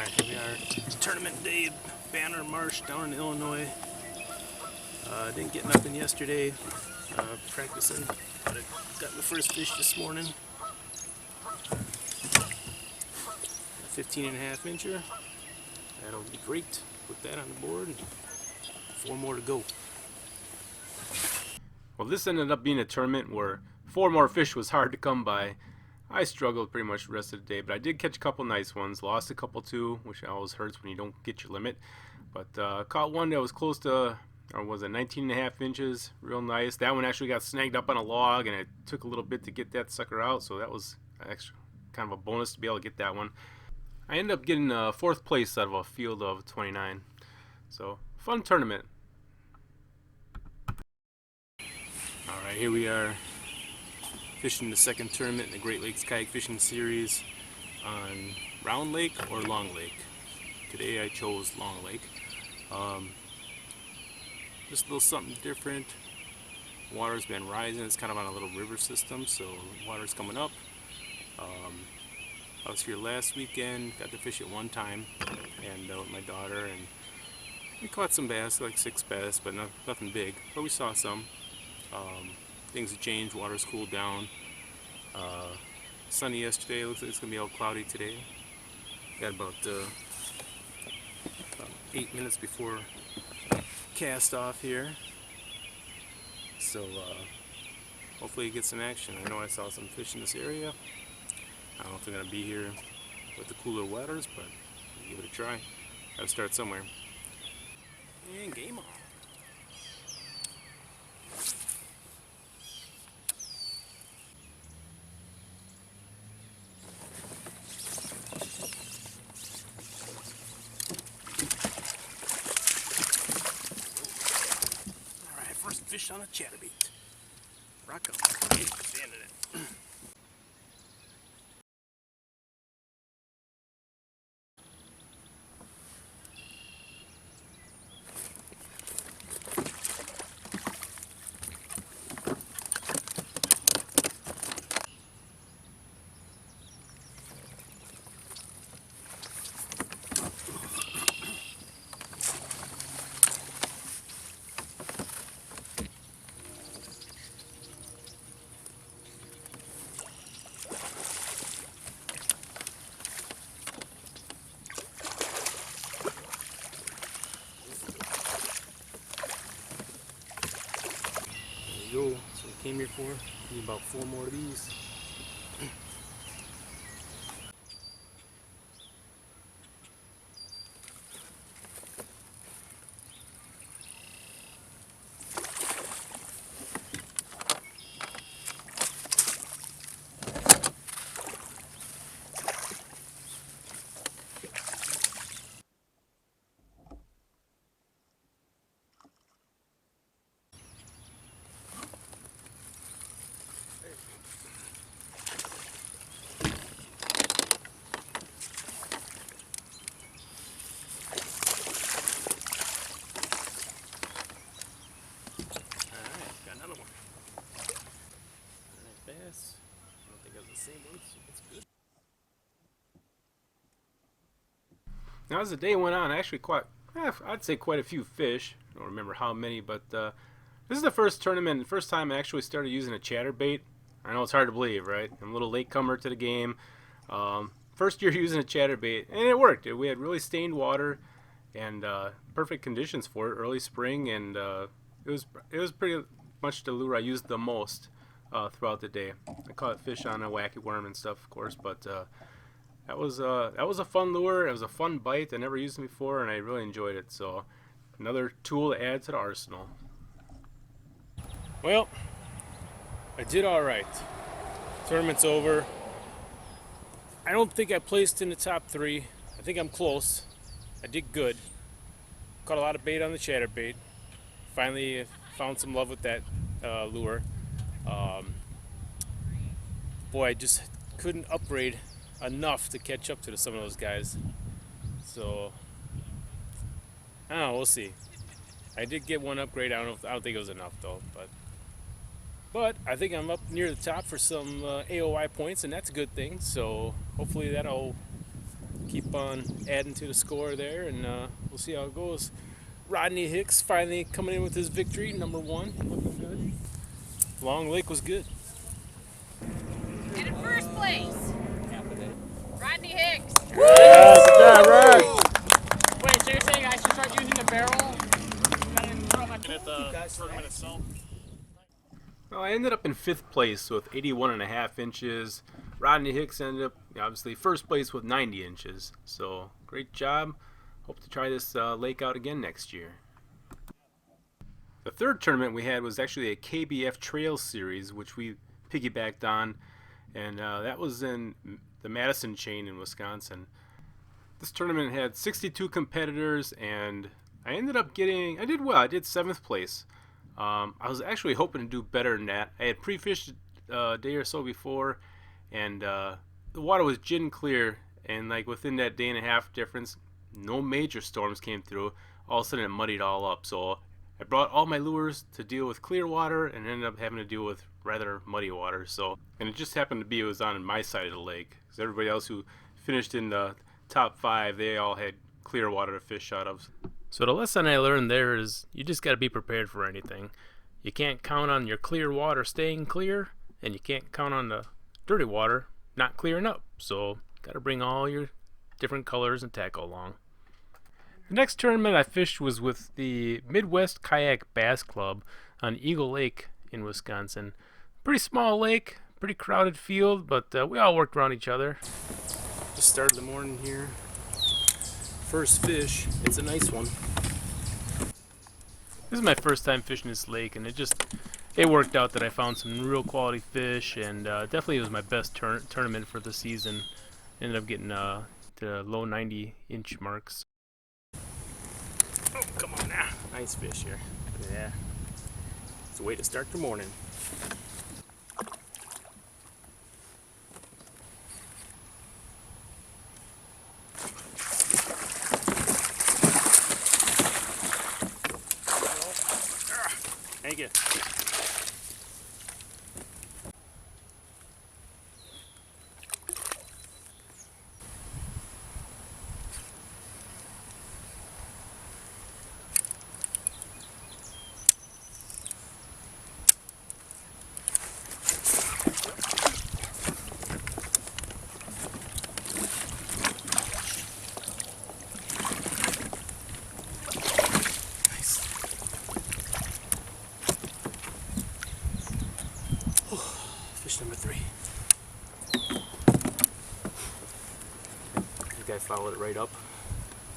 Alright, here we are. Tournament day, Banner Marsh down in Illinois. Didn't get nothing yesterday practicing, but I got the first fish this morning. 15.5 incher. That'll be great. Put that on the board. And 4 more to go. Well, this ended up being a tournament where 4 more fish was hard to come by. I struggled pretty much the rest of the day, but I did catch a couple nice ones. Lost a couple too, which always hurts when you don't get your limit. But caught one that was close to, or was it 19.5 inches? Real nice. That one actually got snagged up on a log, and it took a little bit to get that sucker out, so that was extra, kind of a bonus to be able to get that one. I ended up getting 4th place out of a field of 29. So, fun tournament. Alright, here we are fishing the second tournament in the Great Lakes Kayak Fishing Series on Round Lake or Long Lake. Today I chose Long Lake. Just a little something different. Water's been rising. It's kind of on a little river system, so water's coming up. I was here last weekend, got to fish it one time, and with my daughter, and we caught some bass, like 6 bass, but nothing big. But we saw some. Things have changed, water's cooled down. Sunny yesterday, looks like it's going to be all cloudy today. Got about 8 minutes before cast off here. So hopefully you get some action. I know I saw some fish in this area. I don't know if they're going to be here with the cooler waters, but we'll give it a try. Gotta start somewhere. And game on. Fish on a chatterbait. Rock up. Standing it. Go. So I came here for. Need about 4 more of these. Now as the day went on, I actually caught, I'd say quite a few fish. I don't remember how many, but this is the first tournament, the first time I actually started using a chatterbait. I know it's hard to believe, right? I'm a little latecomer to the game. First year using a chatterbait, and it worked. We had really stained water and perfect conditions for it, early spring, and it was pretty much the lure I used the most throughout the day. I caught fish on a wacky worm and stuff, of course, but that was a fun lure. It was a fun bite. I never used it before, and I really enjoyed it. So, another tool to add to the arsenal. Well, I did all right. Tournament's over. I don't think I placed in the top 3. I think I'm close. I did good. Caught a lot of bait on the chatterbait. Finally found some love with that lure. Boy, I just couldn't upgrade enough to catch up to some of those guys. So I don't know, we'll see. I did get one upgrade. I don't think it was enough though, but I think I'm up near the top for some A.O.Y points, and that's a good thing. So hopefully that'll keep on adding to the score there, and we'll see how it goes. Rodney Hicks finally coming in with his victory, number 1, looking good. Long Lake was good. And in first place, Rodney Hicks. Good job, Rod. Wait, so you're saying I should start using the barrel? And throw my At the tournament itself. Well, I ended up in 5th place with 81.5 inches. Rodney Hicks ended up, obviously, 1st place with 90 inches. So, great job. Hope to try this lake out again next year. The 3rd tournament we had was actually a KBF Trail Series, which we piggybacked on. And that was in the Madison chain in Wisconsin. This tournament had 62 competitors, and I ended up I did well. I did 7th place. I was actually hoping to do better than that. I had pre-fished a day or so before, and the water was gin clear, and like within that day and a half difference, no major storms came through. All of a sudden it muddied all up. So I brought all my lures to deal with clear water and ended up having to deal with rather muddy water. And it just happened to be it was on my side of the lake, because everybody else who finished in the top 5, they all had clear water to fish out of. So the lesson I learned there is you just got to be prepared for anything. You can't count on your clear water staying clear, and you can't count on the dirty water not clearing up. So got to bring all your different colors and tackle along. The next tournament I fished was with the Midwest Kayak Bass Club on Eagle Lake in Wisconsin. Pretty small lake, pretty crowded field, but we all worked around each other. Just started the morning here. First fish, it's a nice one. This is my first time fishing this lake, and it worked out that I found some real quality fish, and definitely it was my best tournament for the season. Ended up getting to low 90-inch marks. Oh, come on now. Nice fish here. Yeah. It's a way to start the morning. Thank you. Fish number 3. I think I followed it right up.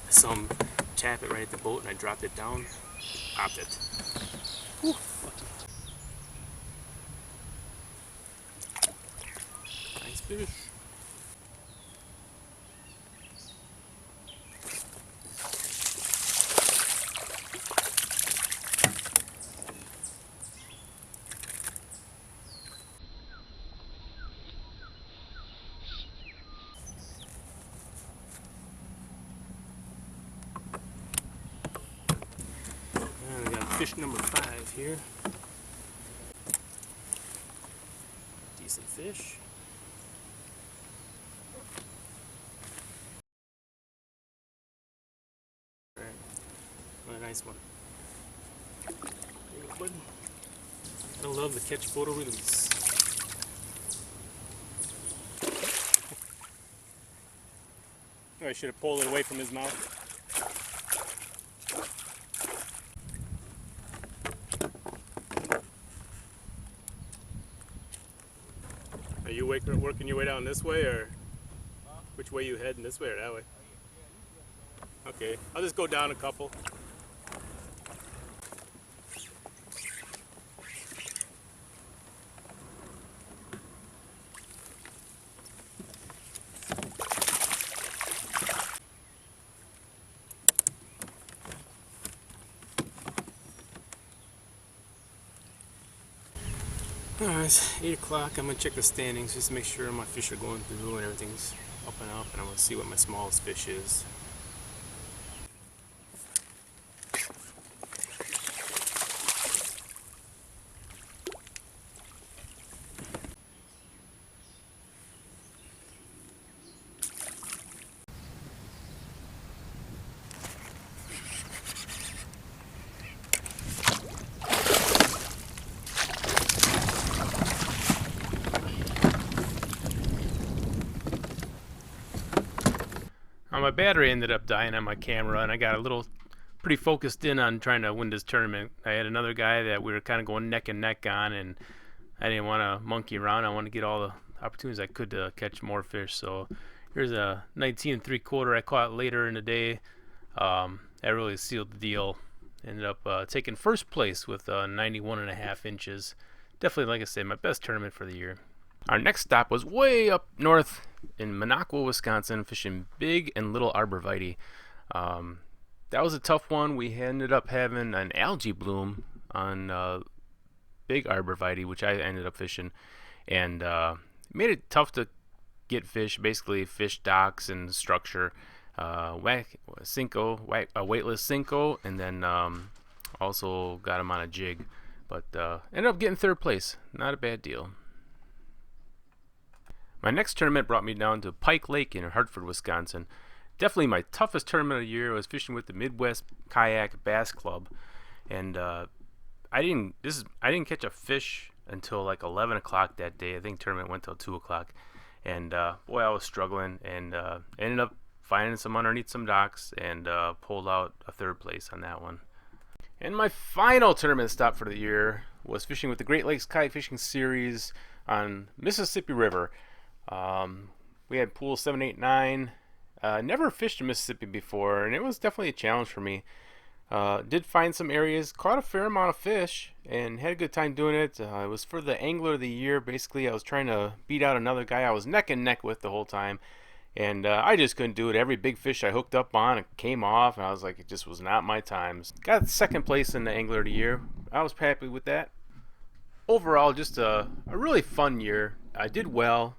I saw him tap it right at the boat, and I dropped it down. Popped it. Whew. Nice fish. And we got fish number 5 here. Decent fish. Alright, what a nice one. There you go, bud. I love the catch photo release. I should have pulled it away from his mouth. Are you working your way down this way, or which way you heading, this way or that way? Okay, I'll just go down a couple. Alright, it's 8 o'clock. I'm going to check the standings just to make sure my fish are going through and everything's up and up, and I'm going to see what my smallest fish is. My battery ended up dying on my camera, and I got a little pretty focused in on trying to win this tournament. I had another guy that we were kind of going neck and neck on, and I didn't want to monkey around. I wanted to get all the opportunities I could to catch more fish. So here's a 19 3/4 I caught later in the day. That really sealed the deal. Ended up taking first place with 91.5 inches. Definitely, like I said, my best tournament for the year. Our next stop was way up north in Minocqua, Wisconsin, fishing big and little arborvitae. That was a tough one. We ended up having an algae bloom on big arborvitae, which I ended up fishing, and made it tough to get fish. Basically, fish docks and structure, a weightless Cinco, and then also got him on a jig. But ended up getting third place. Not a bad deal. My next tournament brought me down to Pike Lake in Hartford, Wisconsin. Definitely my toughest tournament of the year. I was fishing with the Midwest Kayak Bass Club, and I didn't catch a fish until like 11 o'clock that day. I think tournament went till 2 o'clock, and boy, I was struggling, and ended up finding some underneath some docks, and pulled out a third place on that one. And my final tournament stop for the year was fishing with the Great Lakes Kayak Fishing Series on Mississippi River. We had pool 7, 8, 9. Never fished in Mississippi before, and it was definitely a challenge for me. Did find some areas, caught a fair amount of fish, and had a good time doing it. It was for the Angler of the Year. Basically, I was trying to beat out another guy I was neck and neck with the whole time, and I just couldn't do it. Every big fish I hooked up on, it came off, and I was like, it just was not my time. Got second place in the Angler of the Year. I was happy with that. Overall, just a really fun year. I did well.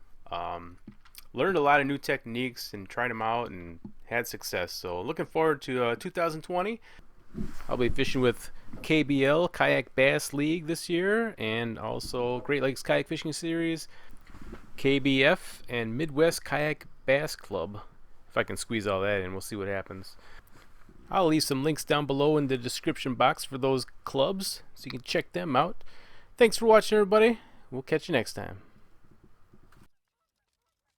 Learned a lot of new techniques and tried them out and had success. So looking forward to 2020. I'll be fishing with KBL Kayak Bass League this year, and also Great Lakes Kayak Fishing Series, KBF, and Midwest Kayak Bass Club. If I can squeeze all that in, we'll see what happens. I'll leave some links down below in the description box for those clubs so you can check them out. Thanks for watching, everybody. We'll catch you next time.